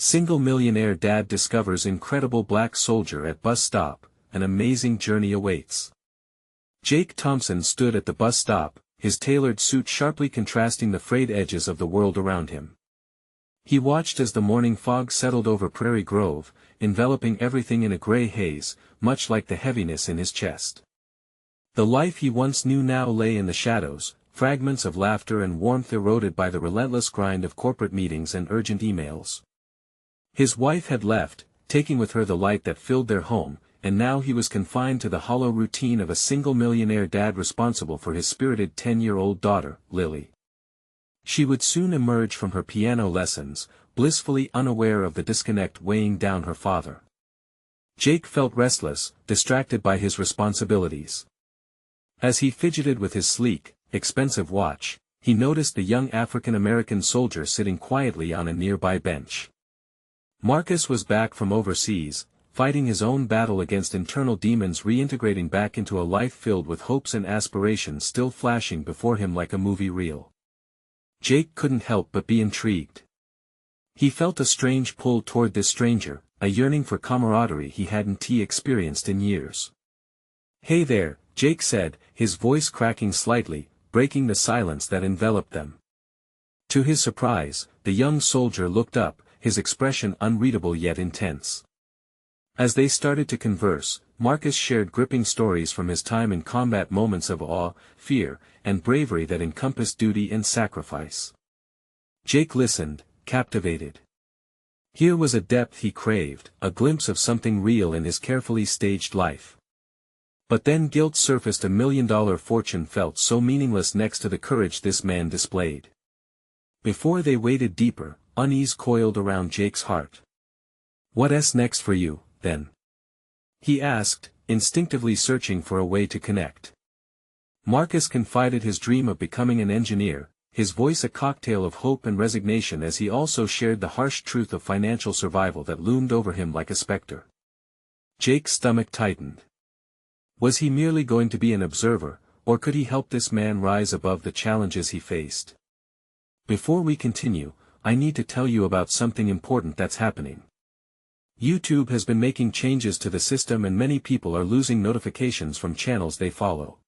Single millionaire dad discovers incredible black soldier at bus stop, an amazing journey awaits. Jake Thompson stood at the bus stop, his tailored suit sharply contrasting the frayed edges of the world around him. He watched as the morning fog settled over Prairie Grove, enveloping everything in a gray haze, much like the heaviness in his chest. The life he once knew now lay in the shadows, fragments of laughter and warmth eroded by the relentless grind of corporate meetings and urgent emails. His wife had left, taking with her the light that filled their home, and now he was confined to the hollow routine of a single millionaire dad responsible for his spirited 10-year-old daughter, Lily. She would soon emerge from her piano lessons, blissfully unaware of the disconnect weighing down her father. Jake felt restless, distracted by his responsibilities. As he fidgeted with his sleek, expensive watch, he noticed the young African-American soldier sitting quietly on a nearby bench. Marcus was back from overseas, fighting his own battle against internal demons, reintegrating back into a life filled with hopes and aspirations still flashing before him like a movie reel. Jake couldn't help but be intrigued. He felt a strange pull toward this stranger, a yearning for camaraderie he hadn't experienced in years. "Hey there," Jake said, his voice cracking slightly, breaking the silence that enveloped them. To his surprise, the young soldier looked up, his expression unreadable yet intense. As they started to converse, Marcus shared gripping stories from his time in combat, moments of awe, fear, and bravery that encompassed duty and sacrifice. Jake listened, captivated. Here was a depth he craved, a glimpse of something real in his carefully staged life. But then guilt surfaced. $1 million fortune felt so meaningless next to the courage this man displayed. Before they waded deeper, unease coiled around Jake's heart. "What's next for you, then?" he asked, instinctively searching for a way to connect. Marcus confided his dream of becoming an engineer, his voice a cocktail of hope and resignation as he also shared the harsh truth of financial survival that loomed over him like a specter. Jake's stomach tightened. Was he merely going to be an observer, or could he help this man rise above the challenges he faced? "Before we continue, I need to tell you about something important that's happening. YouTube has been making changes to the system and many people are losing notifications from channels they follow.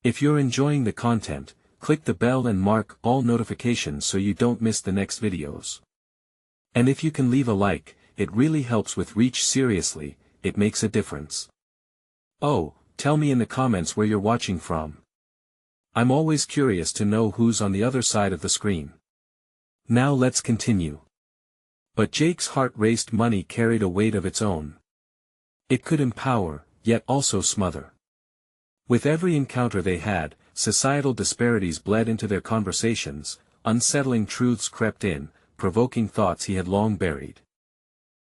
If you're enjoying the content, click the bell and mark all notifications so you don't miss the next videos. And if you can leave a like, it really helps with reach. Seriously, it makes a difference. Oh, tell me in the comments where you're watching from. I'm always curious to know who's on the other side of the screen. Now let's continue." But Jake's heart raced. Money carried a weight of its own. It could empower, yet also smother. With every encounter they had, societal disparities bled into their conversations, unsettling truths crept in, provoking thoughts he had long buried.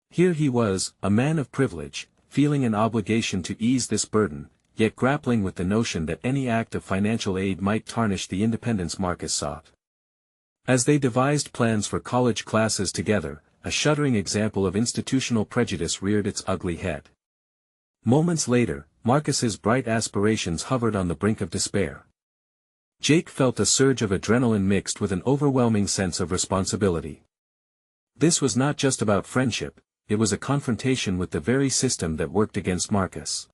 Here he was, a man of privilege, feeling an obligation to ease this burden, yet grappling with the notion that any act of financial aid might tarnish the independence Marcus sought. As they devised plans for college classes together, a shuddering example of institutional prejudice reared its ugly head. Moments later, Marcus's bright aspirations hovered on the brink of despair. Jake felt a surge of adrenaline mixed with an overwhelming sense of responsibility. This was not just about friendship, it was a confrontation with the very system that worked against Marcus.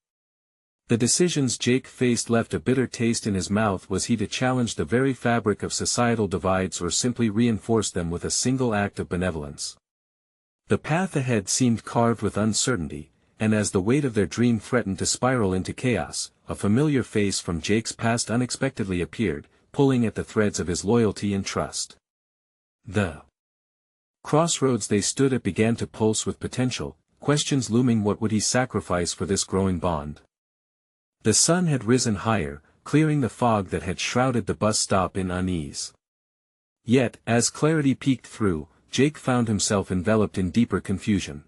The decisions Jake faced left a bitter taste in his mouth. Was he to challenge the very fabric of societal divides or simply reinforce them with a single act of benevolence? The path ahead seemed carved with uncertainty, and as the weight of their dream threatened to spiral into chaos, a familiar face from Jake's past unexpectedly appeared, pulling at the threads of his loyalty and trust. The crossroads they stood at began to pulse with potential, questions looming. What would he sacrifice for this growing bond? The sun had risen higher, clearing the fog that had shrouded the bus stop in unease. Yet, as clarity peeked through, Jake found himself enveloped in deeper confusion.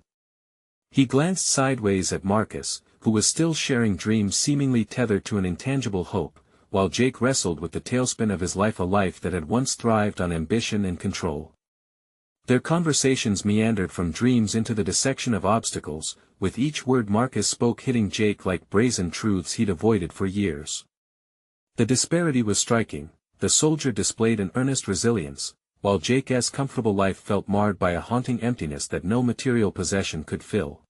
He glanced sideways at Marcus, who was still sharing dreams seemingly tethered to an intangible hope, while Jake wrestled with the tailspin of his life, a life that had once thrived on ambition and control. Their conversations meandered from dreams into the dissection of obstacles, with each word Marcus spoke hitting Jake like brazen truths he'd avoided for years. The disparity was striking. The soldier displayed an earnest resilience, while Jake's comfortable life felt marred by a haunting emptiness that no material possession could fill.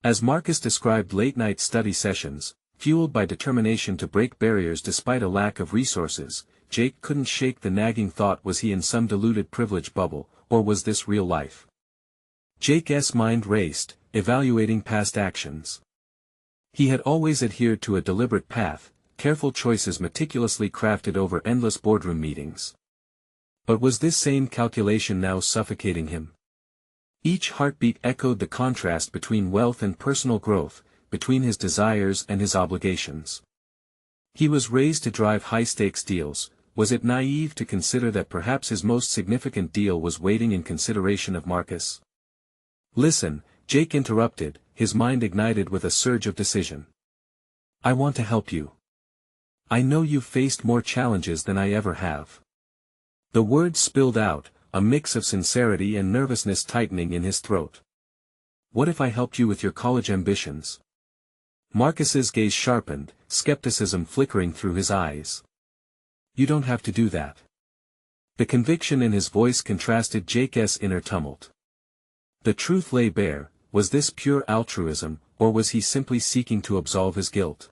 As Marcus described late-night study sessions, fueled by determination to break barriers despite a lack of resources, Jake couldn't shake the nagging thought: was he in some deluded privilege bubble, or was this real life? Jake's mind raced, evaluating past actions. He had always adhered to a deliberate path, careful choices meticulously crafted over endless boardroom meetings. But was this same calculation now suffocating him? Each heartbeat echoed the contrast between wealth and personal growth, between his desires and his obligations. He was raised to drive high-stakes deals. Was it naive to consider that perhaps his most significant deal was waiting in consideration of Marcus? "Listen," Jake interrupted, his mind ignited with a surge of decision. "I want to help you. I know you've faced more challenges than I ever have." The words spilled out, a mix of sincerity and nervousness tightening in his throat. "What if I helped you with your college ambitions?" Marcus's gaze sharpened, skepticism flickering through his eyes. "You don't have to do that." The conviction in his voice contrasted Jake's inner tumult. The truth lay bare: was this pure altruism, or was he simply seeking to absolve his guilt?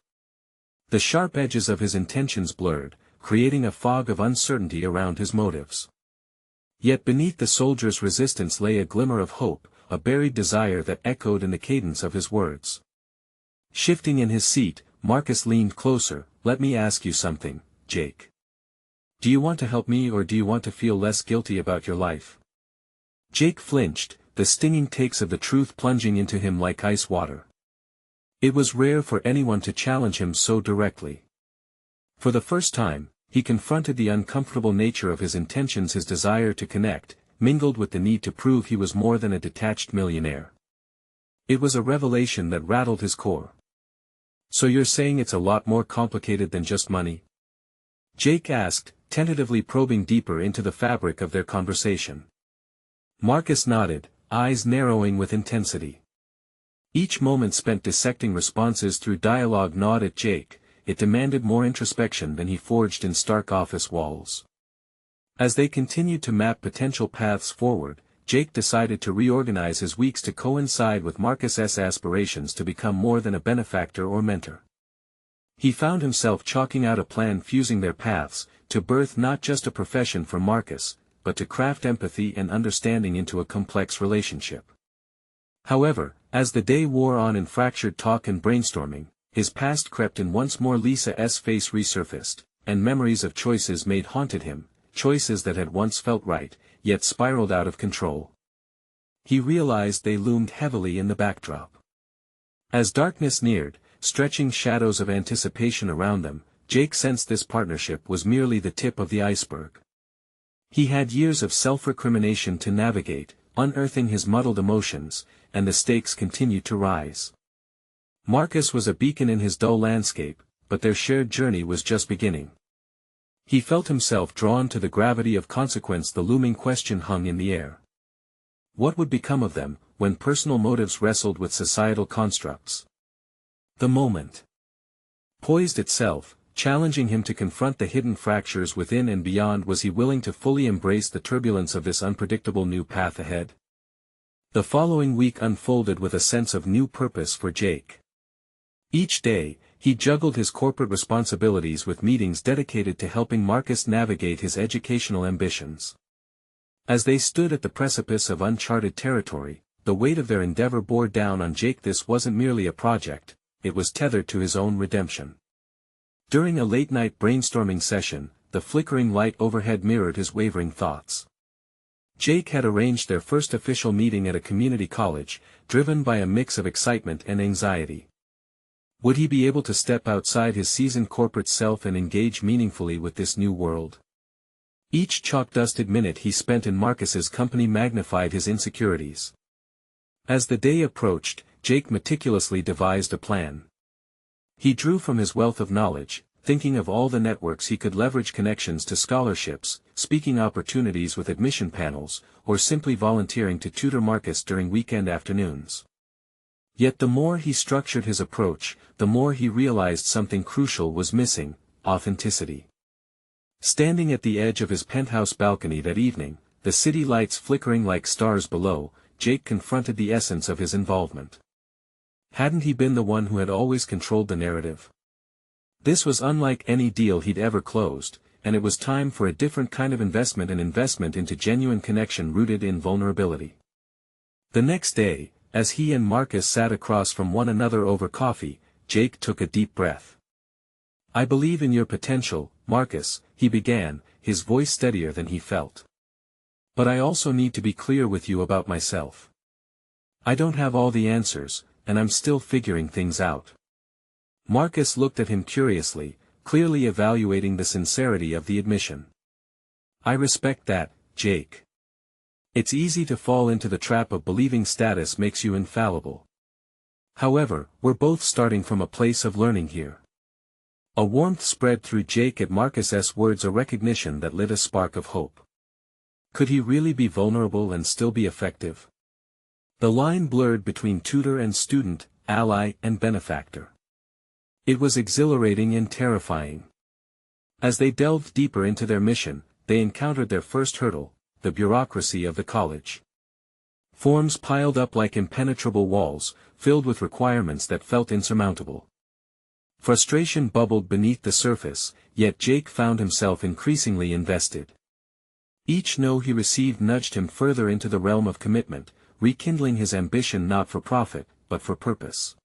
The sharp edges of his intentions blurred, creating a fog of uncertainty around his motives. Yet beneath the soldier's resistance lay a glimmer of hope, a buried desire that echoed in the cadence of his words. Shifting in his seat, Marcus leaned closer. "Let me ask you something, Jake. Do you want to help me, or do you want to feel less guilty about your life?" Jake flinched, the stinging takes of the truth plunging into him like ice water. It was rare for anyone to challenge him so directly. For the first time, he confronted the uncomfortable nature of his intentions. His desire to connect, mingled with the need to prove he was more than a detached millionaire. It was a revelation that rattled his core. "So you're saying it's a lot more complicated than just money?" Jake asked, tentatively probing deeper into the fabric of their conversation. Marcus nodded, eyes narrowing with intensity. Each moment spent dissecting responses through dialogue gnawed at Jake. It demanded more introspection than he forged in stark office walls. As they continued to map potential paths forward, Jake decided to reorganize his weeks to coincide with Marcus's aspirations to become more than a benefactor or mentor. He found himself chalking out a plan fusing their paths, to birth not just a profession for Marcus, but to craft empathy and understanding into a complex relationship. However, as the day wore on in fractured talk and brainstorming, his past crept in once more. Lisa's face resurfaced, and memories of choices made haunted him, choices that had once felt right, yet spiraled out of control. He realized they loomed heavily in the backdrop. As darkness neared, stretching shadows of anticipation around them, Jake sensed this partnership was merely the tip of the iceberg. He had years of self-recrimination to navigate, unearthing his muddled emotions, and the stakes continued to rise. Marcus was a beacon in his dull landscape, but their shared journey was just beginning. He felt himself drawn to the gravity of consequence. The looming question hung in the air. What would become of them, when personal motives wrestled with societal constructs? The moment poised itself, challenging him to confront the hidden fractures within and beyond. Was he willing to fully embrace the turbulence of this unpredictable new path ahead? The following week unfolded with a sense of new purpose for Jake. Each day, he juggled his corporate responsibilities with meetings dedicated to helping Marcus navigate his educational ambitions. As they stood at the precipice of uncharted territory, the weight of their endeavor bore down on Jake. This wasn't merely a project, it was tethered to his own redemption. During a late-night brainstorming session, the flickering light overhead mirrored his wavering thoughts. Jake had arranged their first official meeting at a community college, driven by a mix of excitement and anxiety. Would he be able to step outside his seasoned corporate self and engage meaningfully with this new world? Each chalk-dusted minute he spent in Marcus's company magnified his insecurities. As the day approached, Jake meticulously devised a plan. He drew from his wealth of knowledge, thinking of all the networks he could leverage: connections to scholarships, speaking opportunities with admission panels, or simply volunteering to tutor Marcus during weekend afternoons. Yet the more he structured his approach, the more he realized something crucial was missing: authenticity. Standing at the edge of his penthouse balcony that evening, the city lights flickering like stars below, Jake confronted the essence of his involvement. Hadn't he been the one who had always controlled the narrative? This was unlike any deal he'd ever closed, and it was time for a different kind of investment, an investment into genuine connection rooted in vulnerability. The next day, as he and Marcus sat across from one another over coffee, Jake took a deep breath. "I believe in your potential, Marcus," he began, his voice steadier than he felt. "But I also need to be clear with you about myself. I don't have all the answers, and I'm still figuring things out." Marcus looked at him curiously, clearly evaluating the sincerity of the admission. "I respect that, Jake. It's easy to fall into the trap of believing status makes you infallible. However, we're both starting from a place of learning here." A warmth spread through Jake at Marcus's words, a recognition that lit a spark of hope. Could he really be vulnerable and still be effective? The line blurred between tutor and student, ally and benefactor. It was exhilarating and terrifying. As they delved deeper into their mission, they encountered their first hurdle, the bureaucracy of the college. Forms piled up like impenetrable walls, filled with requirements that felt insurmountable. Frustration bubbled beneath the surface, yet Jake found himself increasingly invested. Each no he received nudged him further into the realm of commitment, rekindling his ambition not for profit, but for purpose.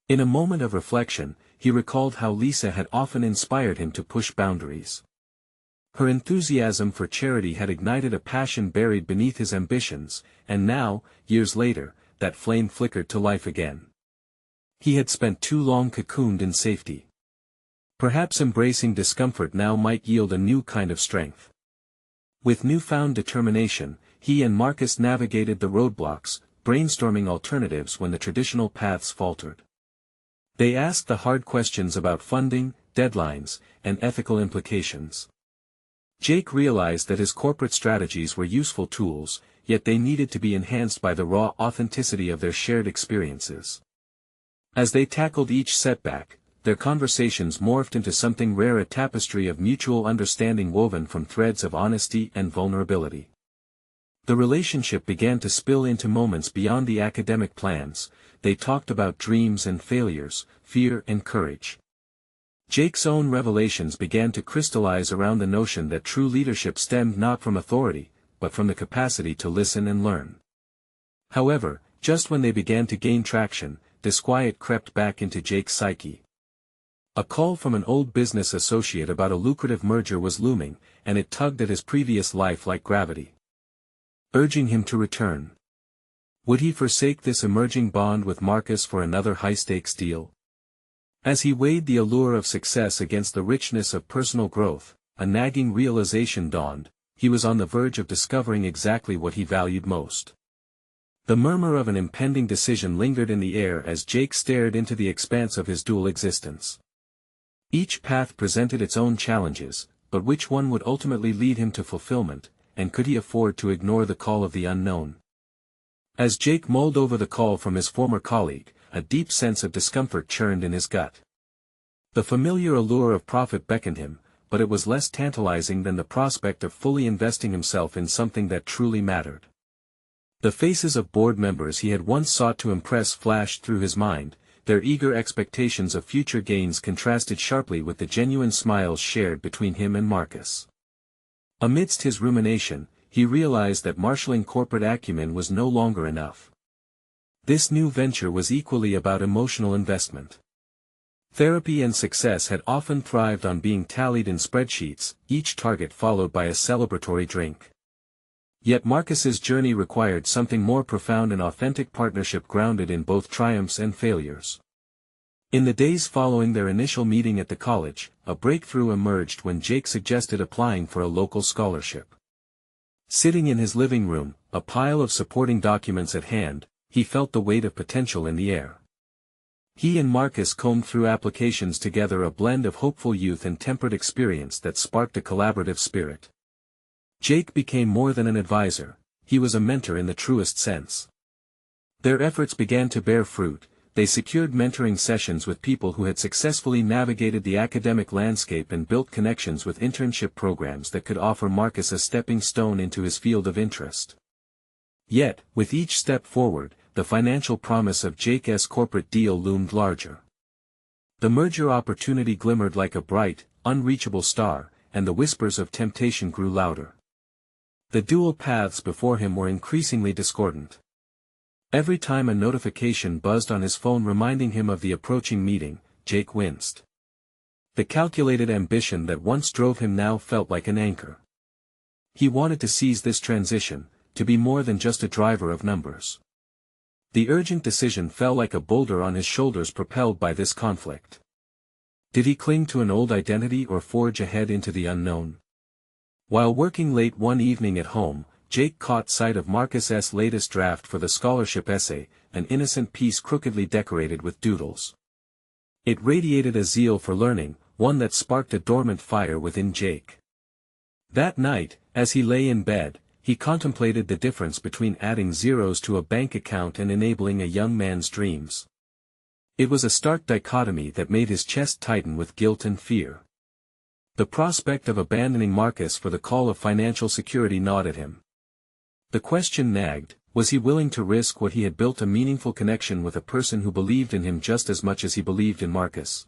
In a moment of reflection, he recalled how Lisa had often inspired him to push boundaries. Her enthusiasm for charity had ignited a passion buried beneath his ambitions, and now, years later, that flame flickered to life again. He had spent too long cocooned in safety. Perhaps embracing discomfort now might yield a new kind of strength. With newfound determination, he and Marcus navigated the roadblocks, brainstorming alternatives when the traditional paths faltered. They asked the hard questions about funding, deadlines, and ethical implications. Jake realized that his corporate strategies were useful tools, yet they needed to be enhanced by the raw authenticity of their shared experiences. As they tackled each setback, their conversations morphed into something rare, a tapestry of mutual understanding woven from threads of honesty and vulnerability. The relationship began to spill into moments beyond the academic plans. They talked about dreams and failures, fear and courage. Jake's own revelations began to crystallize around the notion that true leadership stemmed not from authority, but from the capacity to listen and learn. However, just when they began to gain traction, disquiet crept back into Jake's psyche. A call from an old business associate about a lucrative merger was looming, and it tugged at his previous life like gravity, urging him to return. Would he forsake this emerging bond with Marcus for another high-stakes deal? As he weighed the allure of success against the richness of personal growth, a nagging realization dawned: he was on the verge of discovering exactly what he valued most. The murmur of an impending decision lingered in the air as Jake stared into the expanse of his dual existence. Each path presented its own challenges, but which one would ultimately lead him to fulfillment, and could he afford to ignore the call of the unknown? As Jake mulled over the call from his former colleague, a deep sense of discomfort churned in his gut. The familiar allure of profit beckoned him, but it was less tantalizing than the prospect of fully investing himself in something that truly mattered. The faces of board members he had once sought to impress flashed through his mind, their eager expectations of future gains contrasted sharply with the genuine smiles shared between him and Marcus. Amidst his rumination, he realized that marshalling corporate acumen was no longer enough. This new venture was equally about emotional investment. Therapy and success had often thrived on being tallied in spreadsheets, each target followed by a celebratory drink. Yet Marcus's journey required something more profound, an authentic partnership grounded in both triumphs and failures. In the days following their initial meeting at the college, a breakthrough emerged when Jake suggested applying for a local scholarship. Sitting in his living room, a pile of supporting documents at hand, he felt the weight of potential in the air. He and Marcus combed through applications together, a blend of hopeful youth and tempered experience that sparked a collaborative spirit. Jake became more than an advisor, he was a mentor in the truest sense. Their efforts began to bear fruit, they secured mentoring sessions with people who had successfully navigated the academic landscape and built connections with internship programs that could offer Marcus a stepping stone into his field of interest. Yet, with each step forward, the financial promise of Jake's corporate deal loomed larger. The merger opportunity glimmered like a bright, unreachable star, and the whispers of temptation grew louder. The dual paths before him were increasingly discordant. Every time a notification buzzed on his phone reminding him of the approaching meeting, Jake winced. The calculated ambition that once drove him now felt like an anchor. He wanted to seize this transition, to be more than just a driver of numbers. The urgent decision fell like a boulder on his shoulders propelled by this conflict. Did he cling to an old identity or forge ahead into the unknown? While working late one evening at home, Jake caught sight of Marcus's latest draft for the scholarship essay, an innocent piece crookedly decorated with doodles. It radiated a zeal for learning, one that sparked a dormant fire within Jake. That night, as he lay in bed, he contemplated the difference between adding zeros to a bank account and enabling a young man's dreams. It was a stark dichotomy that made his chest tighten with guilt and fear. The prospect of abandoning Marcus for the call of financial security gnawed at him. The question nagged, was he willing to risk what he had built a meaningful connection with a person who believed in him just as much as he believed in Marcus?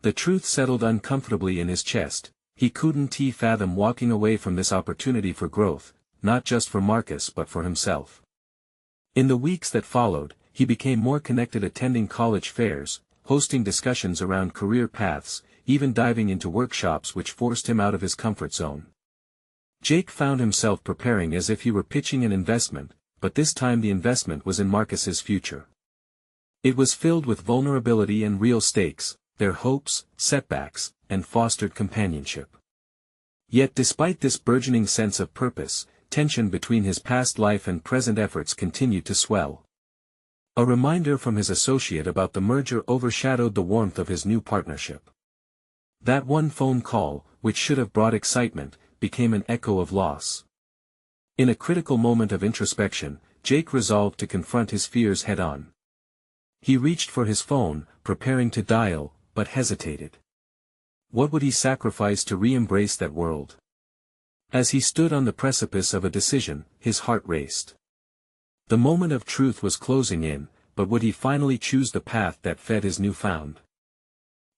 The truth settled uncomfortably in his chest, he couldn't fathom walking away from this opportunity for growth, not just for Marcus but for himself. In the weeks that followed, he became more connected attending college fairs, hosting discussions around career paths, even diving into workshops which forced him out of his comfort zone. Jake found himself preparing as if he were pitching an investment, but this time the investment was in Marcus's future. It was filled with vulnerability and real stakes, their hopes, setbacks, and fostered companionship. Yet despite this burgeoning sense of purpose, tension between his past life and present efforts continued to swell. A reminder from his associate about the merger overshadowed the warmth of his new partnership. That one phone call, which should have brought excitement, became an echo of loss. In a critical moment of introspection, Jake resolved to confront his fears head-on. He reached for his phone, preparing to dial, but hesitated. What would he sacrifice to re-embrace that world? As he stood on the precipice of a decision, his heart raced. The moment of truth was closing in, but would he finally choose the path that fed his newfound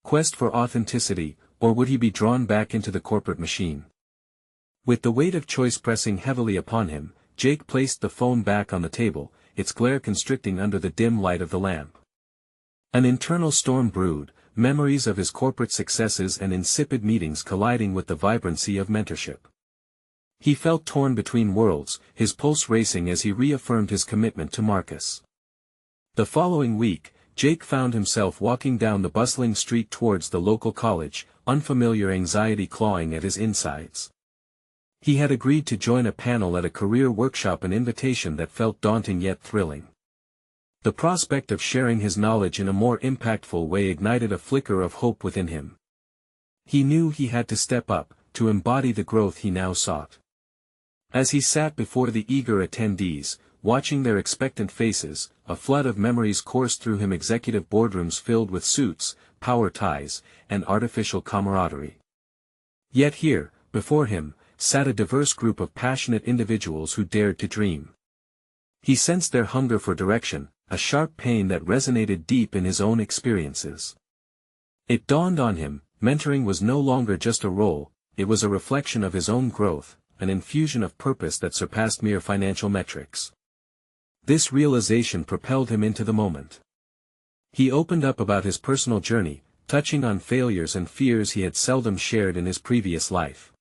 quest for authenticity, or would he be drawn back into the corporate machine? With the weight of choice pressing heavily upon him, Jake placed the phone back on the table, its glare constricting under the dim light of the lamp. An internal storm brewed, memories of his corporate successes and insipid meetings colliding with the vibrancy of mentorship. He felt torn between worlds, his pulse racing as he reaffirmed his commitment to Marcus. The following week, Jake found himself walking down the bustling street towards the local college, unfamiliar anxiety clawing at his insides. He had agreed to join a panel at a career workshop, an invitation that felt daunting yet thrilling. The prospect of sharing his knowledge in a more impactful way ignited a flicker of hope within him. He knew he had to step up, to embody the growth he now sought. As he sat before the eager attendees, watching their expectant faces, a flood of memories coursed through him, executive boardrooms filled with suits, power ties, and artificial camaraderie. Yet here, before him, sat a diverse group of passionate individuals who dared to dream. He sensed their hunger for direction, a sharp pain that resonated deep in his own experiences. It dawned on him, mentoring was no longer just a role, it was a reflection of his own growth, an infusion of purpose that surpassed mere financial metrics. This realization propelled him into the moment. He opened up about his personal journey, touching on failures and fears he had seldom shared in his previous life.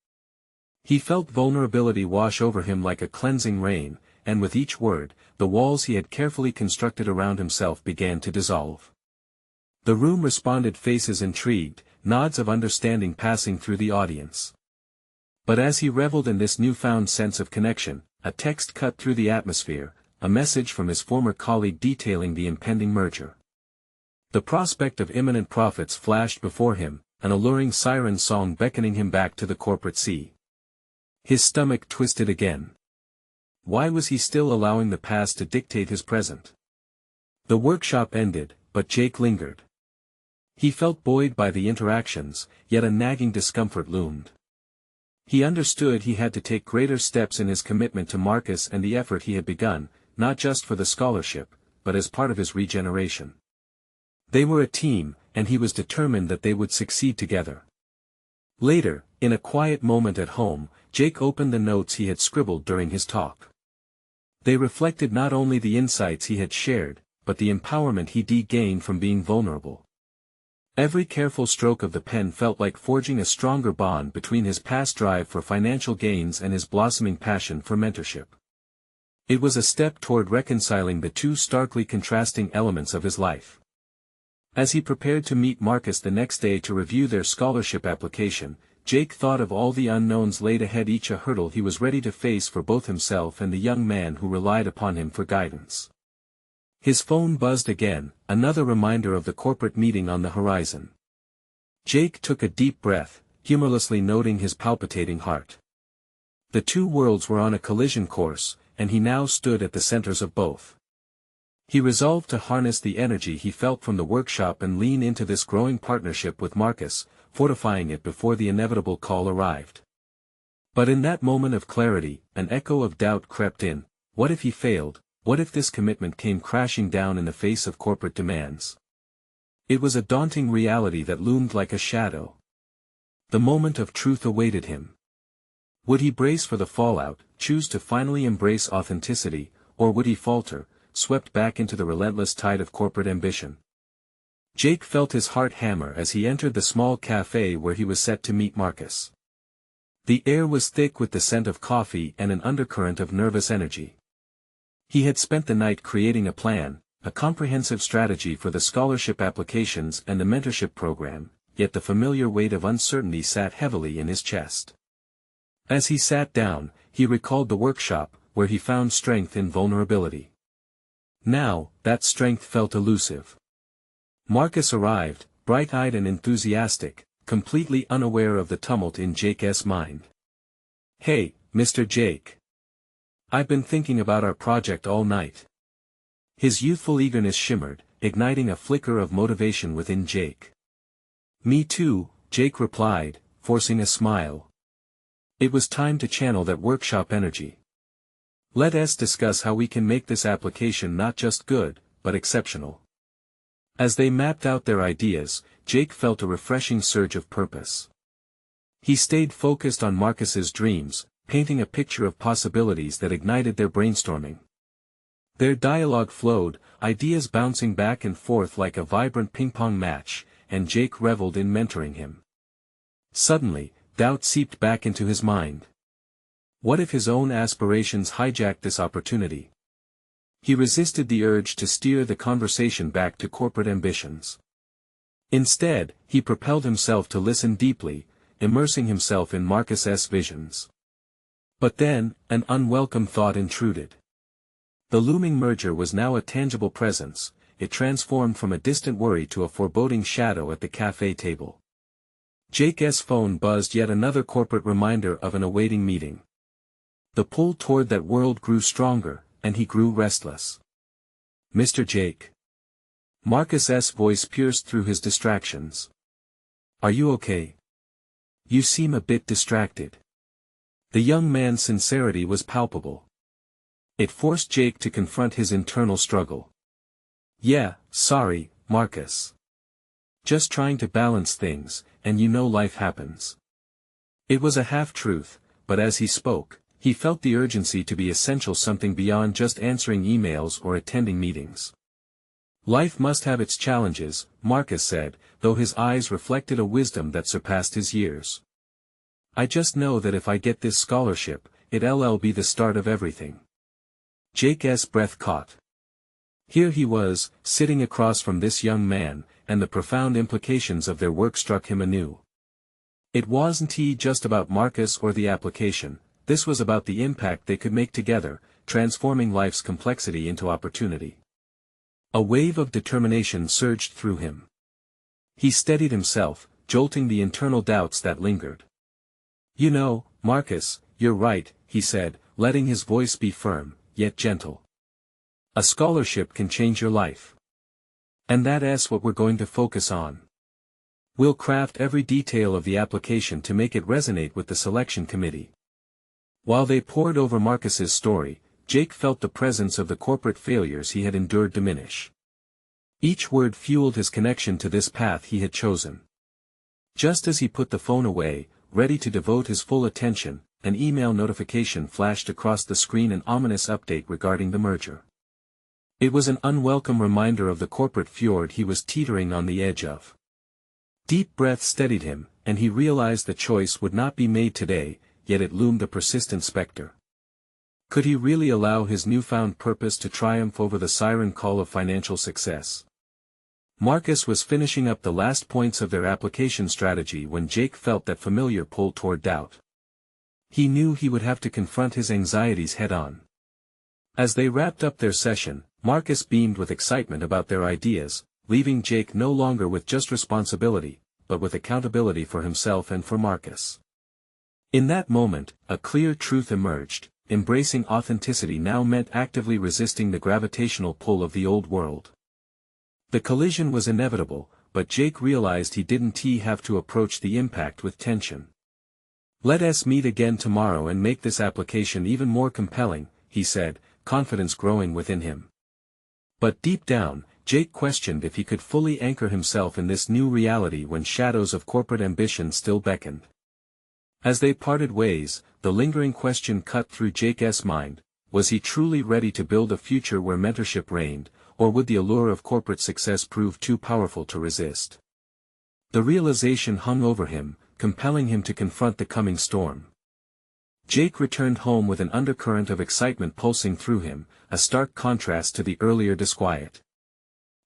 He felt vulnerability wash over him like a cleansing rain, and with each word, the walls he had carefully constructed around himself began to dissolve. The room responded, faces intrigued, nods of understanding passing through the audience. But as he reveled in this newfound sense of connection, a text cut through the atmosphere, a message from his former colleague detailing the impending merger. The prospect of imminent profits flashed before him, an alluring siren song beckoning him back to the corporate sea. His stomach twisted again. Why was he still allowing the past to dictate his present? The workshop ended, but Jake lingered. He felt buoyed by the interactions, yet a nagging discomfort loomed. He understood he had to take greater steps in his commitment to Marcus and the effort he had begun, not just for the scholarship, but as part of his regeneration. They were a team, and he was determined that they would succeed together. Later, in a quiet moment at home, Jake opened the notes he had scribbled during his talk. They reflected not only the insights he had shared, but the empowerment he'd gained from being vulnerable. Every careful stroke of the pen felt like forging a stronger bond between his past drive for financial gains and his blossoming passion for mentorship. It was a step toward reconciling the two starkly contrasting elements of his life. As he prepared to meet Marcus the next day to review their scholarship application, Jake thought of all the unknowns laid ahead, each a hurdle he was ready to face for both himself and the young man who relied upon him for guidance. His phone buzzed again, another reminder of the corporate meeting on the horizon. Jake took a deep breath, humorlessly noting his palpitating heart. The two worlds were on a collision course, and he now stood at the centers of both. He resolved to harness the energy he felt from the workshop and lean into this growing partnership with Marcus, fortifying it before the inevitable call arrived. But in that moment of clarity, an echo of doubt crept in. What if he failed? What if this commitment came crashing down in the face of corporate demands? It was a daunting reality that loomed like a shadow. The moment of truth awaited him. Would he brace for the fallout, choose to finally embrace authenticity, or would he falter, swept back into the relentless tide of corporate ambition? Jake felt his heart hammer as he entered the small cafe where he was set to meet Marcus. The air was thick with the scent of coffee and an undercurrent of nervous energy. He had spent the night creating a plan, a comprehensive strategy for the scholarship applications and the mentorship program, yet the familiar weight of uncertainty sat heavily in his chest. As he sat down, he recalled the workshop, where he found strength in vulnerability. Now, that strength felt elusive. Marcus arrived, bright-eyed and enthusiastic, completely unaware of the tumult in Jake's mind. "Hey, Mr. Jake. I've been thinking about our project all night." His youthful eagerness shimmered, igniting a flicker of motivation within Jake. "Me too," Jake replied, forcing a smile. It was time to channel that workshop energy. "Let us discuss how we can make this application not just good, but exceptional." As they mapped out their ideas, Jake felt a refreshing surge of purpose. He stayed focused on Marcus's dreams, painting a picture of possibilities that ignited their brainstorming. Their dialogue flowed, ideas bouncing back and forth like a vibrant ping-pong match, and Jake reveled in mentoring him. Suddenly, doubt seeped back into his mind. What if his own aspirations hijacked this opportunity? He resisted the urge to steer the conversation back to corporate ambitions. Instead, he propelled himself to listen deeply, immersing himself in Marcus's visions. But then, an unwelcome thought intruded. The looming merger was now a tangible presence. It transformed from a distant worry to a foreboding shadow at the cafe table. Jake's phone buzzed, yet another corporate reminder of an awaiting meeting. The pull toward that world grew stronger, and he grew restless. "Mr. Jake." Marcus's voice pierced through his distractions. "Are you okay? You seem a bit distracted." The young man's sincerity was palpable. It forced Jake to confront his internal struggle. "Yeah, sorry, Marcus. Just trying to balance things, and you know life happens." It was a half-truth, but as he spoke, he felt the urgency to be essential, something beyond just answering emails or attending meetings. "Life must have its challenges," Marcus said, though his eyes reflected a wisdom that surpassed his years. "I just know that if I get this scholarship, it'll be the start of everything." Jake's breath caught. Here he was, sitting across from this young man, and the profound implications of their work struck him anew. It wasn't just about Marcus or the application, this was about the impact they could make together, transforming life's complexity into opportunity. A wave of determination surged through him. He steadied himself, jolting the internal doubts that lingered. "You know, Marcus, you're right," he said, letting his voice be firm, yet gentle. "A scholarship can change your life. And that's what we're going to focus on. We'll craft every detail of the application to make it resonate with the selection committee. While they pored over Marcus's story, Jake felt the presence of the corporate failures he had endured diminish. Each word fueled his connection to this path he had chosen. Just as he put the phone away, ready to devote his full attention, an email notification flashed across the screen, an ominous update regarding the merger. It was an unwelcome reminder of the corporate fjord he was teetering on the edge of. Deep breath steadied him, and he realized the choice would not be made today, yet it loomed a persistent specter. Could he really allow his newfound purpose to triumph over the siren call of financial success? Marcus was finishing up the last points of their application strategy when Jake felt that familiar pull toward doubt. He knew he would have to confront his anxieties head-on. As they wrapped up their session, Marcus beamed with excitement about their ideas, leaving Jake no longer with just responsibility, but with accountability for himself and for Marcus. In that moment, a clear truth emerged: embracing authenticity now meant actively resisting the gravitational pull of the old world. The collision was inevitable, but Jake realized he didn't have to approach the impact with tension. "Let us meet again tomorrow and make this application even more compelling," he said, confidence growing within him. But deep down, Jake questioned if he could fully anchor himself in this new reality when shadows of corporate ambition still beckoned. As they parted ways, the lingering question cut through Jake's mind: was he truly ready to build a future where mentorship reigned, or would the allure of corporate success prove too powerful to resist? The realization hung over him, compelling him to confront the coming storm. Jake returned home with an undercurrent of excitement pulsing through him, a stark contrast to the earlier disquiet.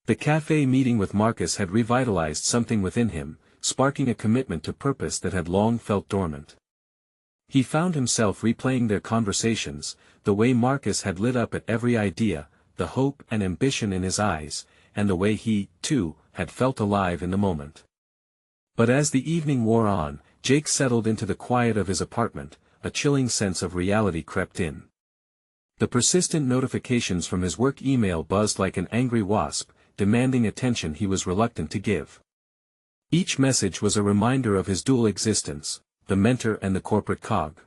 The cafe meeting with Marcus had revitalized something within him, sparking a commitment to purpose that had long felt dormant. He found himself replaying their conversations, the way Marcus had lit up at every idea, the hope and ambition in his eyes, and the way he, too, had felt alive in the moment. But as the evening wore on, Jake settled into the quiet of his apartment, a chilling sense of reality crept in. The persistent notifications from his work email buzzed like an angry wasp, demanding attention he was reluctant to give. Each message was a reminder of his dual existence, the mentor and the corporate cog.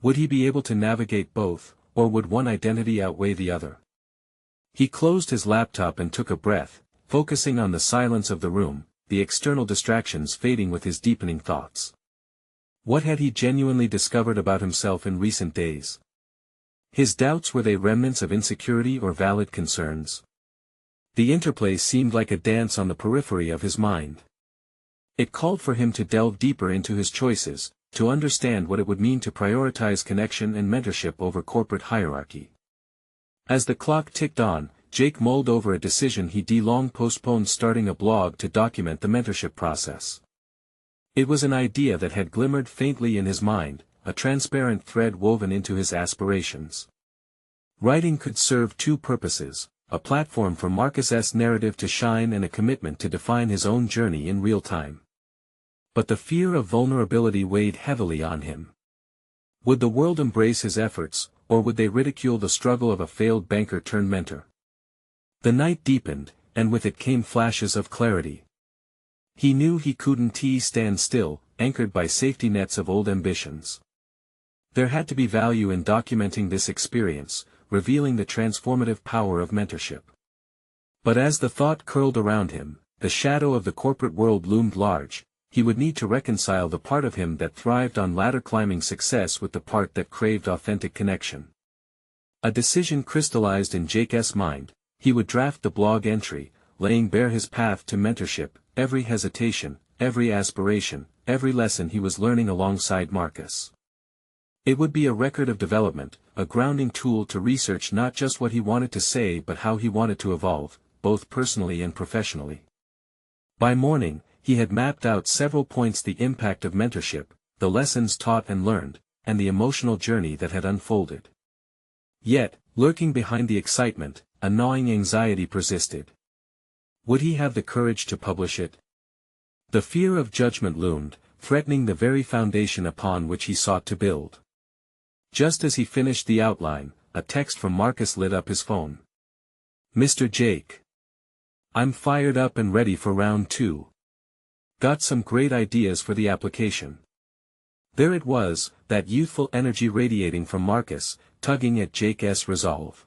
Would he be able to navigate both, or would one identity outweigh the other? He closed his laptop and took a breath, focusing on the silence of the room, the external distractions fading with his deepening thoughts. What had he genuinely discovered about himself in recent days? His doubts, were they remnants of insecurity or valid concerns? The interplay seemed like a dance on the periphery of his mind. It called for him to delve deeper into his choices, to understand what it would mean to prioritize connection and mentorship over corporate hierarchy. As the clock ticked on, Jake mulled over a decision he'd long postponed: starting a blog to document the mentorship process. It was an idea that had glimmered faintly in his mind, a transparent thread woven into his aspirations. Writing could serve two purposes: a platform for Marcus's narrative to shine and a commitment to define his own journey in real time. But the fear of vulnerability weighed heavily on him. Would the world embrace his efforts, or would they ridicule the struggle of a failed banker turned mentor? The night deepened, and with it came flashes of clarity. He knew he couldn't stand still, anchored by safety nets of old ambitions. There had to be value in documenting this experience, revealing the transformative power of mentorship. But as the thought curled around him, the shadow of the corporate world loomed large. He would need to reconcile the part of him that thrived on ladder-climbing success with the part that craved authentic connection. A decision crystallized in Jake's mind: he would draft the blog entry, laying bare his path to mentorship, every hesitation, every aspiration, every lesson he was learning alongside Marcus. It would be a record of development, a grounding tool to research not just what he wanted to say but how he wanted to evolve, both personally and professionally. By morning, he had mapped out several points: the impact of mentorship, the lessons taught and learned, and the emotional journey that had unfolded. Yet, lurking behind the excitement, a gnawing anxiety persisted. Would he have the courage to publish it? The fear of judgment loomed, threatening the very foundation upon which he sought to build. Just as he finished the outline, a text from Marcus lit up his phone. "Mr. Jake, I'm fired up and ready for round 2. Got some great ideas for the application. There it was, that youthful energy radiating from Marcus, tugging at Jake's resolve.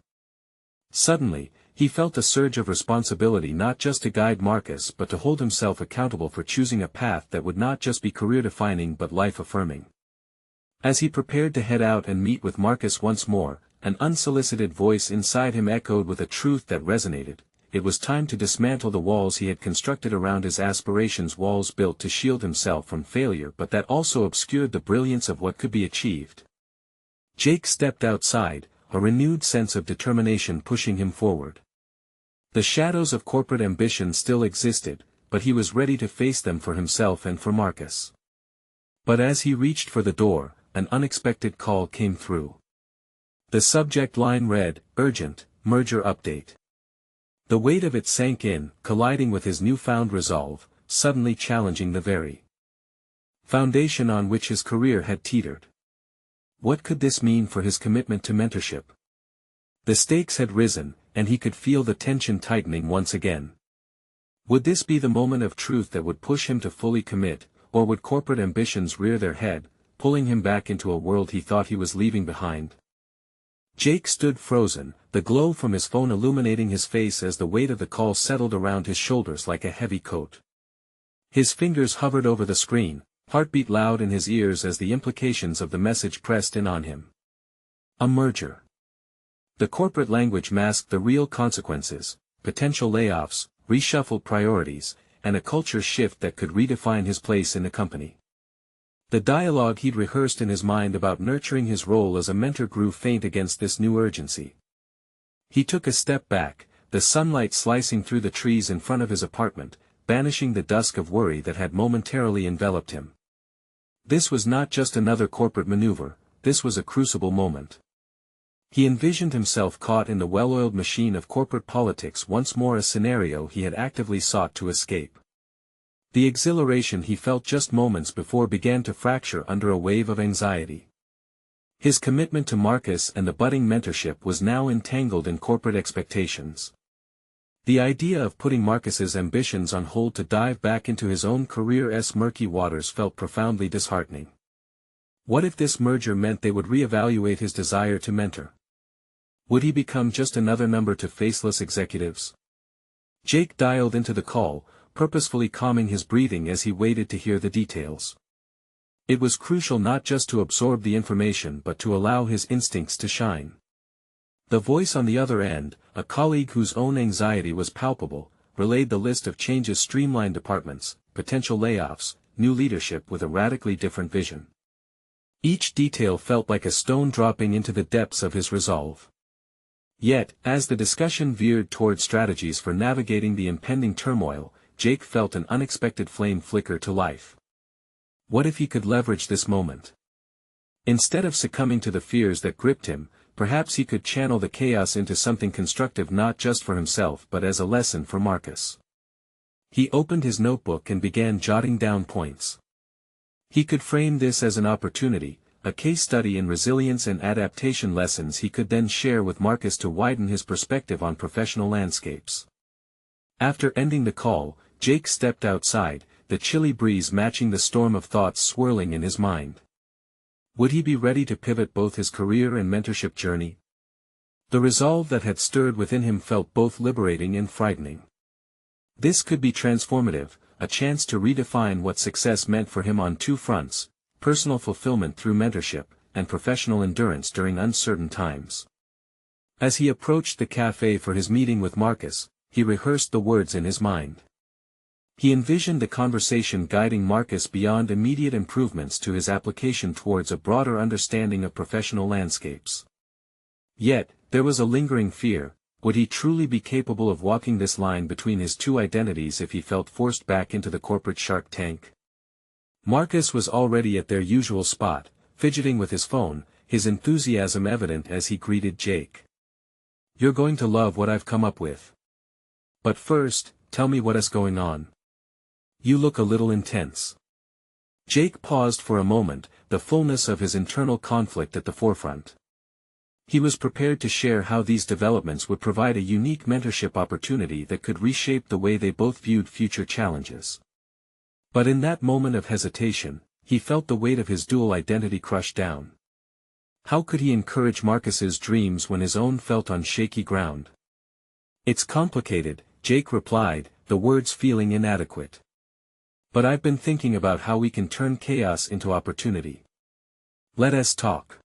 Suddenly, he felt a surge of responsibility not just to guide Marcus but to hold himself accountable for choosing a path that would not just be career-defining but life-affirming. As he prepared to head out and meet with Marcus once more, an unsolicited voice inside him echoed with a truth that resonated. It was time to dismantle the walls he had constructed around his aspirations, walls built to shield himself from failure but that also obscured the brilliance of what could be achieved. Jake stepped outside, a renewed sense of determination pushing him forward. The shadows of corporate ambition still existed, but he was ready to face them for himself and for Marcus. But as he reached for the door, an unexpected call came through. The subject line read, "Urgent, merger update." The weight of it sank in, colliding with his newfound resolve, suddenly challenging the very foundation on which his career had teetered. What could this mean for his commitment to mentorship? The stakes had risen, and he could feel the tension tightening once again. Would this be the moment of truth that would push him to fully commit, or would corporate ambitions rear their head, pulling him back into a world he thought he was leaving behind? Jake stood frozen, the glow from his phone illuminating his face as the weight of the call settled around his shoulders like a heavy coat. His fingers hovered over the screen, heartbeat loud in his ears as the implications of the message pressed in on him. A merger. The corporate language masked the real consequences, potential layoffs, reshuffled priorities, and a culture shift that could redefine his place in the company. The dialogue he'd rehearsed in his mind about nurturing his role as a mentor grew faint against this new urgency. He took a step back, the sunlight slicing through the trees in front of his apartment, banishing the dusk of worry that had momentarily enveloped him. This was not just another corporate maneuver, this was a crucible moment. He envisioned himself caught in the well-oiled machine of corporate politics, once more a scenario he had actively sought to escape. The exhilaration he felt just moments before began to fracture under a wave of anxiety. His commitment to Marcus and the budding mentorship was now entangled in corporate expectations. The idea of putting Marcus's ambitions on hold to dive back into his own career's murky waters felt profoundly disheartening. What if this merger meant they would reevaluate his desire to mentor? Would he become just another number to faceless executives? Jake dialed into the call, purposefully calming his breathing as he waited to hear the details. It was crucial not just to absorb the information but to allow his instincts to shine. The voice on the other end, a colleague whose own anxiety was palpable, relayed the list of changes: streamlined departments, potential layoffs, new leadership with a radically different vision. Each detail felt like a stone dropping into the depths of his resolve. Yet, as the discussion veered toward strategies for navigating the impending turmoil, Jake felt an unexpected flame flicker to life. What if he could leverage this moment? Instead of succumbing to the fears that gripped him, perhaps he could channel the chaos into something constructive, not just for himself but as a lesson for Marcus. He opened his notebook and began jotting down points. He could frame this as an opportunity, a case study in resilience and adaptation lessons he could then share with Marcus to widen his perspective on professional landscapes. After ending the call, Jake stepped outside, the chilly breeze matching the storm of thoughts swirling in his mind. Would he be ready to pivot both his career and mentorship journey? The resolve that had stirred within him felt both liberating and frightening. This could be transformative, a chance to redefine what success meant for him on two fronts: personal fulfillment through mentorship, and professional endurance during uncertain times. As he approached the cafe for his meeting with Marcus, he rehearsed the words in his mind. He envisioned the conversation guiding Marcus beyond immediate improvements to his application towards a broader understanding of professional landscapes. Yet, there was a lingering fear: would he truly be capable of walking this line between his two identities if he felt forced back into the corporate shark tank? Marcus was already at their usual spot, fidgeting with his phone, his enthusiasm evident as he greeted Jake. "You're going to love what I've come up with. But first, tell me what is going on. You look a little intense." Jake paused for a moment, the fullness of his internal conflict at the forefront. He was prepared to share how these developments would provide a unique mentorship opportunity that could reshape the way they both viewed future challenges. But in that moment of hesitation, he felt the weight of his dual identity crush down. How could he encourage Marcus's dreams when his own felt on shaky ground? "It's complicated," Jake replied, the words feeling inadequate. "But I've been thinking about how we can turn chaos into opportunity. Let us talk."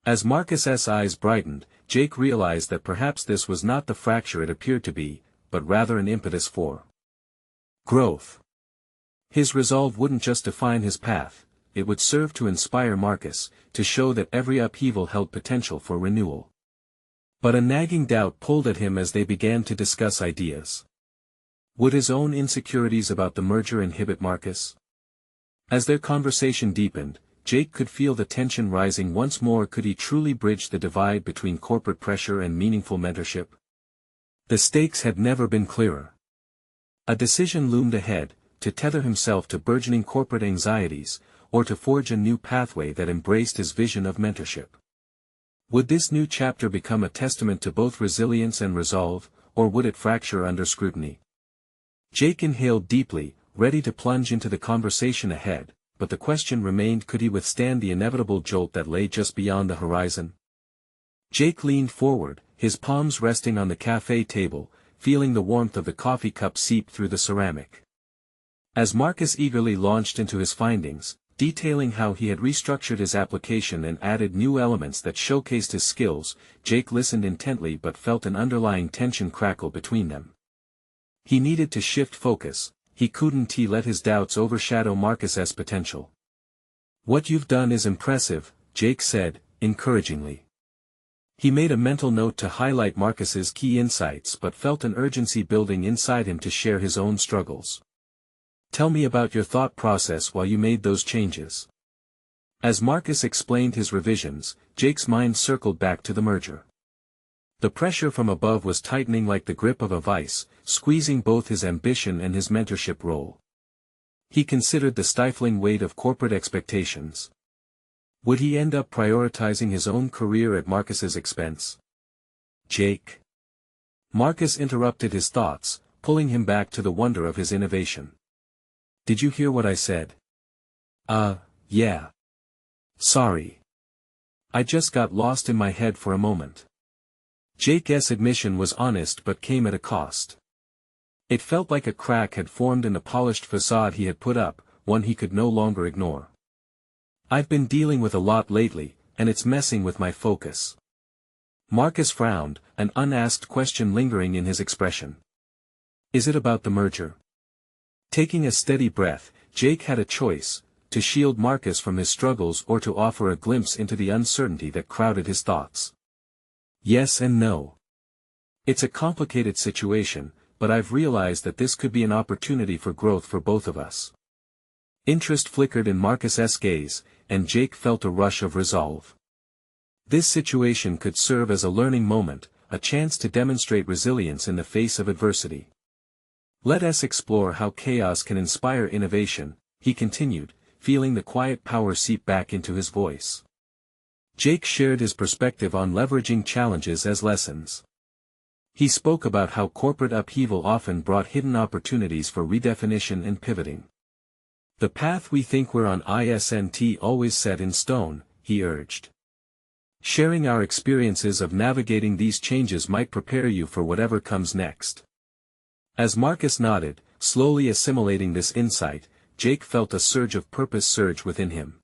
As Marcus's eyes brightened, Jake realized that perhaps this was not the fracture it appeared to be, but rather an impetus for growth. His resolve wouldn't just define his path, it would serve to inspire Marcus, to show that every upheaval held potential for renewal. But a nagging doubt pulled at him as they began to discuss ideas. Would his own insecurities about the merger inhibit Marcus? As their conversation deepened, Jake could feel the tension rising once more. Could he truly bridge the divide between corporate pressure and meaningful mentorship? The stakes had never been clearer. A decision loomed ahead, to tether himself to burgeoning corporate anxieties, or to forge a new pathway that embraced his vision of mentorship. Would this new chapter become a testament to both resilience and resolve, or would it fracture under scrutiny? Jake inhaled deeply, ready to plunge into the conversation ahead, but the question remained: could he withstand the inevitable jolt that lay just beyond the horizon? Jake leaned forward, his palms resting on the cafe table, feeling the warmth of the coffee cup seep through the ceramic. As Marcus eagerly launched into his findings, detailing how he had restructured his application and added new elements that showcased his skills, Jake listened intently but felt an underlying tension crackle between them. He needed to shift focus. He couldn't let his doubts overshadow Marcus's potential. "What you've done is impressive," Jake said, encouragingly. He made a mental note to highlight Marcus's key insights but felt an urgency building inside him to share his own struggles. "Tell me about your thought process while you made those changes." As Marcus explained his revisions, Jake's mind circled back to the merger. The pressure from above was tightening like the grip of a vice, squeezing both his ambition and his mentorship role. He considered the stifling weight of corporate expectations. Would he end up prioritizing his own career at Marcus's expense? "Jake." Marcus interrupted his thoughts, pulling him back to the wonder of his innovation. "Did you hear what I said?" Yeah. Sorry. I just got lost in my head for a moment." Jake's admission was honest but came at a cost. It felt like a crack had formed in the polished facade he had put up, one he could no longer ignore. "I've been dealing with a lot lately, and it's messing with my focus." Marcus frowned, an unasked question lingering in his expression. "Is it about the merger?" Taking a steady breath, Jake had a choice: to shield Marcus from his struggles or to offer a glimpse into the uncertainty that crowded his thoughts. "Yes and no. It's a complicated situation, but I've realized that this could be an opportunity for growth for both of us." Interest flickered in Marcus's gaze, and Jake felt a rush of resolve. This situation could serve as a learning moment, a chance to demonstrate resilience in the face of adversity. "Let us explore how chaos can inspire innovation," he continued, feeling the quiet power seep back into his voice. Jake shared his perspective on leveraging challenges as lessons. He spoke about how corporate upheaval often brought hidden opportunities for redefinition and pivoting. "The path we think we're on isn't always set in stone," he urged. "Sharing our experiences of navigating these changes might prepare you for whatever comes next." As Marcus nodded, slowly assimilating this insight, Jake felt a surge of purpose surge within him.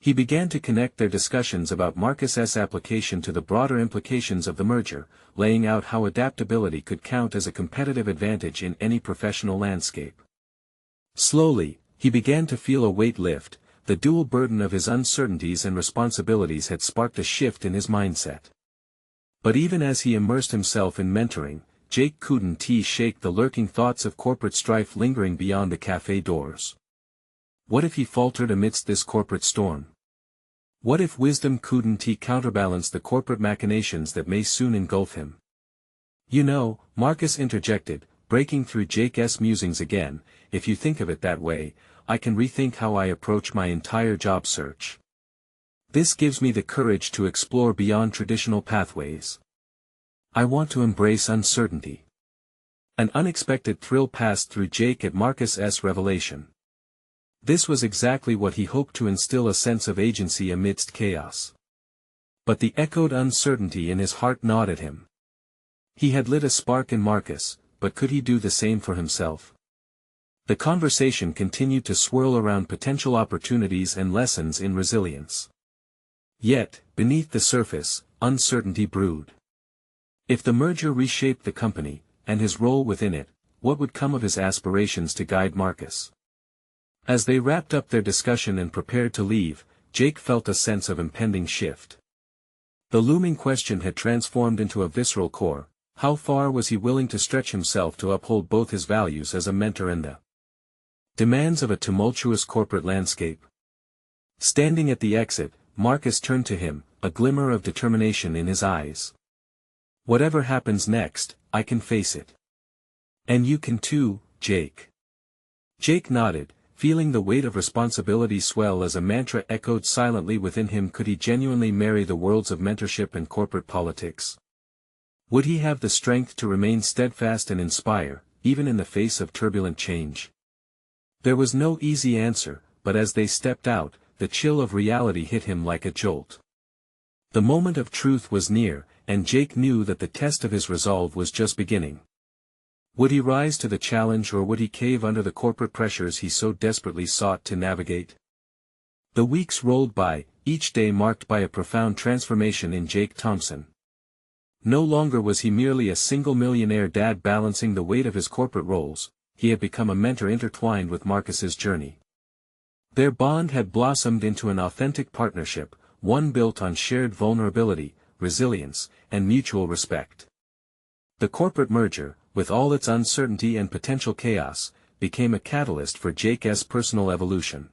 He began to connect their discussions about Marcus's application to the broader implications of the merger, laying out how adaptability could count as a competitive advantage in any professional landscape. Slowly, he began to feel a weight lift. The dual burden of his uncertainties and responsibilities had sparked a shift in his mindset. But even as he immersed himself in mentoring, Jake couldn't shake the lurking thoughts of corporate strife lingering beyond the cafe doors. What if he faltered amidst this corporate storm? What if wisdom couldn't counterbalance the corporate machinations that may soon engulf him? "You know," Marcus interjected, breaking through Jake's musings again, "if you think of it that way, I can rethink how I approach my entire job search." This gives me the courage to explore beyond traditional pathways. I want to embrace uncertainty. An unexpected thrill passed through Jake at Marcus's revelation. This was exactly what he hoped to instill, a sense of agency amidst chaos. But the echoed uncertainty in his heart gnawed at him. He had lit a spark in Marcus, but could he do the same for himself? The conversation continued to swirl around potential opportunities and lessons in resilience. Yet, beneath the surface, uncertainty brewed. If the merger reshaped the company, and his role within it, what would come of his aspirations to guide Marcus? As they wrapped up their discussion and prepared to leave, Jake felt a sense of impending shift. The looming question had transformed into a visceral core: how far was he willing to stretch himself to uphold both his values as a mentor and the demands of a tumultuous corporate landscape? Standing at the exit, Marcus turned to him, a glimmer of determination in his eyes. "Whatever happens next, I can face it. And you can too, Jake." Jake nodded, feeling the weight of responsibility swell as a mantra echoed silently within him. Could he genuinely marry the worlds of mentorship and corporate politics? Would he have the strength to remain steadfast and inspire, even in the face of turbulent change? There was no easy answer, but as they stepped out, the chill of reality hit him like a jolt. The moment of truth was near, and Jake knew that the test of his resolve was just beginning. Would he rise to the challenge, or would he cave under the corporate pressures he so desperately sought to navigate? The weeks rolled by, each day marked by a profound transformation in Jake Thompson. No longer was he merely a single millionaire dad balancing the weight of his corporate roles, he had become a mentor intertwined with Marcus's journey. Their bond had blossomed into an authentic partnership, one built on shared vulnerability, resilience, and mutual respect. The corporate merger, with all its uncertainty and potential chaos, became a catalyst for Jake's personal evolution.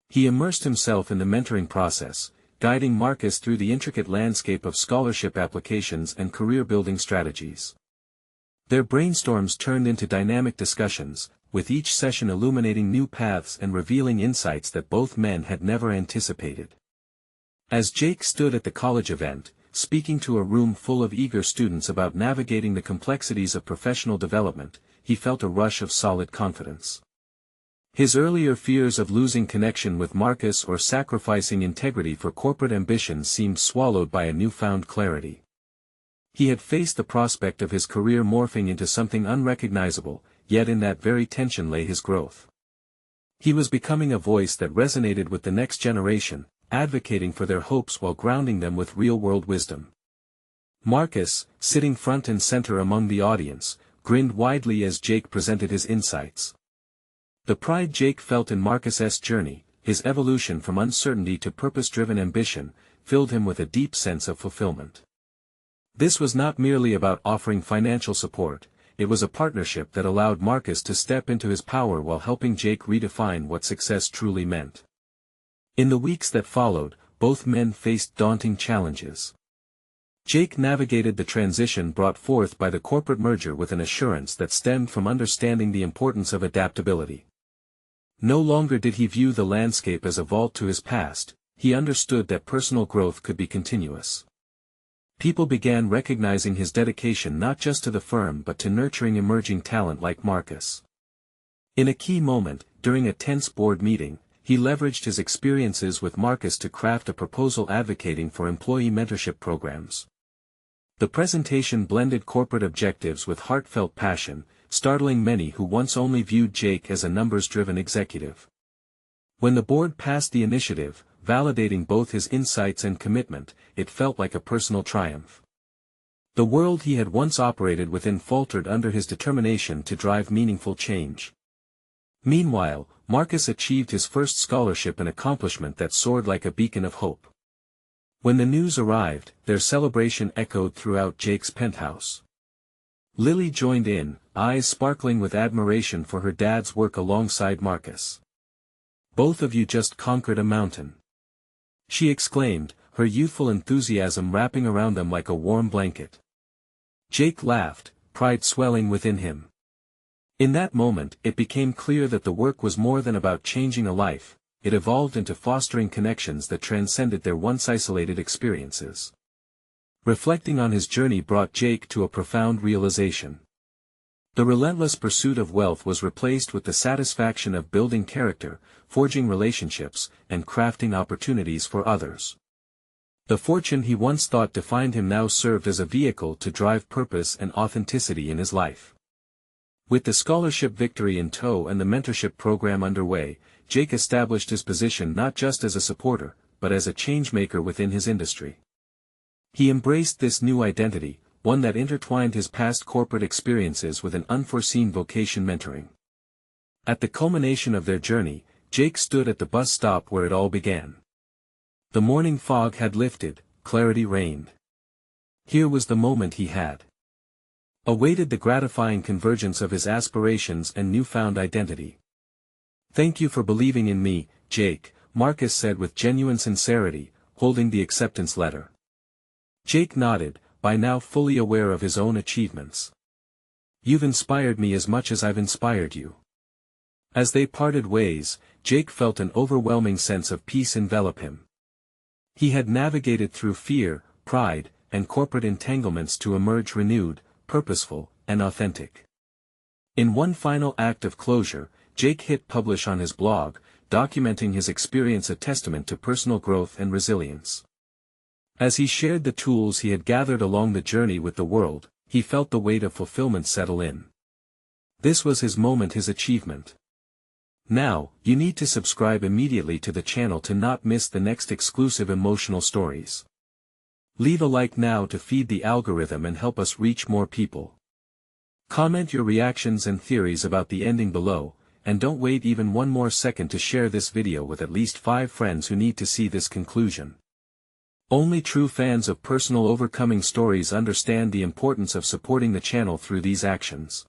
He immersed himself in the mentoring process, guiding Marcus through the intricate landscape of scholarship applications and career-building strategies. Their brainstorms turned into dynamic discussions, with each session illuminating new paths and revealing insights that both men had never anticipated. As Jake stood at the college event, speaking to a room full of eager students about navigating the complexities of professional development, he felt a rush of solid confidence. His earlier fears of losing connection with Marcus or sacrificing integrity for corporate ambitions seemed swallowed by a newfound clarity. He had faced the prospect of his career morphing into something unrecognizable, yet in that very tension lay his growth. He was becoming a voice that resonated with the next generation, advocating for their hopes while grounding them with real-world wisdom. Marcus, sitting front and center among the audience, grinned widely as Jake presented his insights. The pride Jake felt in Marcus's journey, his evolution from uncertainty to purpose-driven ambition, filled him with a deep sense of fulfillment. This was not merely about offering financial support, it was a partnership that allowed Marcus to step into his power while helping Jake redefine what success truly meant. In the weeks that followed, both men faced daunting challenges. Jake navigated the transition brought forth by the corporate merger with an assurance that stemmed from understanding the importance of adaptability. No longer did he view the landscape as a vault to his past, he understood that personal growth could be continuous. People began recognizing his dedication not just to the firm but to nurturing emerging talent like Marcus. In a key moment, during a tense board meeting, he leveraged his experiences with Marcus to craft a proposal advocating for employee mentorship programs. The presentation blended corporate objectives with heartfelt passion, startling many who once only viewed Jake as a numbers-driven executive. When the board passed the initiative, validating both his insights and commitment, it felt like a personal triumph. The world he had once operated within faltered under his determination to drive meaningful change. Meanwhile, Marcus achieved his first scholarship, an accomplishment that soared like a beacon of hope. When the news arrived, their celebration echoed throughout Jake's penthouse. Lily joined in, eyes sparkling with admiration for her dad's work alongside Marcus. "Both of you just conquered a mountain," she exclaimed, her youthful enthusiasm wrapping around them like a warm blanket. Jake laughed, pride swelling within him. In that moment, it became clear that the work was more than about changing a life, it evolved into fostering connections that transcended their once isolated experiences. Reflecting on his journey brought Jake to a profound realization. The relentless pursuit of wealth was replaced with the satisfaction of building character, forging relationships, and crafting opportunities for others. The fortune he once thought defined him now served as a vehicle to drive purpose and authenticity in his life. With the scholarship victory in tow and the mentorship program underway, Jake established his position not just as a supporter, but as a changemaker within his industry. He embraced this new identity, one that intertwined his past corporate experiences with an unforeseen vocation mentoring. At the culmination of their journey, Jake stood at the bus stop where it all began. The morning fog had lifted, clarity reigned. Here was the moment he had awaited, the gratifying convergence of his aspirations and newfound identity. "Thank you for believing in me, Jake," Marcus said with genuine sincerity, holding the acceptance letter. Jake nodded, by now fully aware of his own achievements. "You've inspired me as much as I've inspired you." As they parted ways, Jake felt an overwhelming sense of peace envelop him. He had navigated through fear, pride, and corporate entanglements to emerge renewed, purposeful, and authentic. In one final act of closure, Jake hit publish on his blog, documenting his experience, a testament to personal growth and resilience. As he shared the tools he had gathered along the journey with the world, he felt the weight of fulfillment settle in. This was his moment, his achievement. Now, you need to subscribe immediately to the channel to not miss the next exclusive emotional stories. Leave a like now to feed the algorithm and help us reach more people. Comment your reactions and theories about the ending below, and don't wait even one more second to share this video with at least 5 friends who need to see this conclusion. Only true fans of personal overcoming stories understand the importance of supporting the channel through these actions.